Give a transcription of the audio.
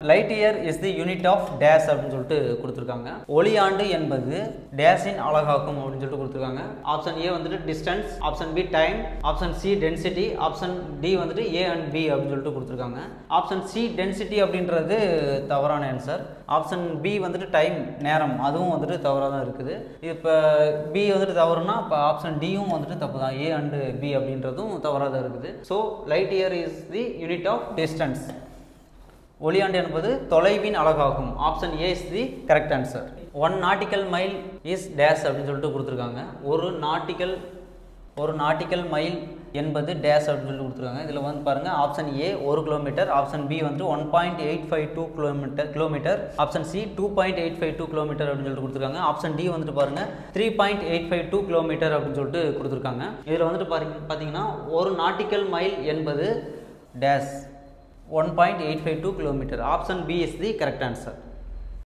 Light year is the unit of dash அப்படின்னு சொல்லிட்டு கொடுத்துருக்காங்க. ஒளியாண்டு என்பது டேஷின் அலகாகும் அப்படின்னு சொல்லிட்டு கொடுத்துருக்காங்க. ஆப்ஷன் ஏ வந்துட்டு distance, option B time, option C density, option D வந்துட்டு ஏ அண்ட் பி அப்படின்னு சொல்லிட்டு கொடுத்துருக்காங்க. ஆப்ஷன் சி டென்சிட்டி அப்படின்றது தவறான ஆன்சர். ஆப்ஷன் பி வந்துட்டு டைம் நேரம், அதுவும் வந்துட்டு தவறாக தான் இருக்குது. இப்போ பி வந்துட்டு தவறுனா இப்போ ஆப்ஷன் டியும் வந்துட்டு தப்பு தான். ஏ அண்டு பி அப்படின்றதும் தவறாக தான் இருக்குது. So light year is the unit of distance. ஒளியாண்டு என்பது தொலைவின் அலகாகும். Option A is the correct answer. 1 nautical mile is dash அப்படின்னு சொல்லிட்டு கொடுத்துருக்காங்க. ஒரு நாட்டிக்கல் மைல் என்பது டேஷ் அப்படின்னு சொல்லிட்டு கொடுத்துருக்காங்க. இதில் வந்து பாருங்கள், option A 1 kilometre, option B வந்துட்டு 1.852 கிலோமீட்டர், ஆப்ஷன் சி 2.852 கிலோமீட்டர் அப்படின்னு சொல்லிட்டு கொடுத்துருக்காங்க. ஆப்ஷன் டி வந்துட்டு பாருங்கள் 3.852 கிலோமீட்டர் அப்படின்னு சொல்லிட்டு கொடுத்துருக்காங்க. இதில் வந்துட்டு பார்த்தீங்கன்னா ஒரு நாட்டிக்கல் மைல் என்பது dash 1.852 kilometre. Option B is the correct answer.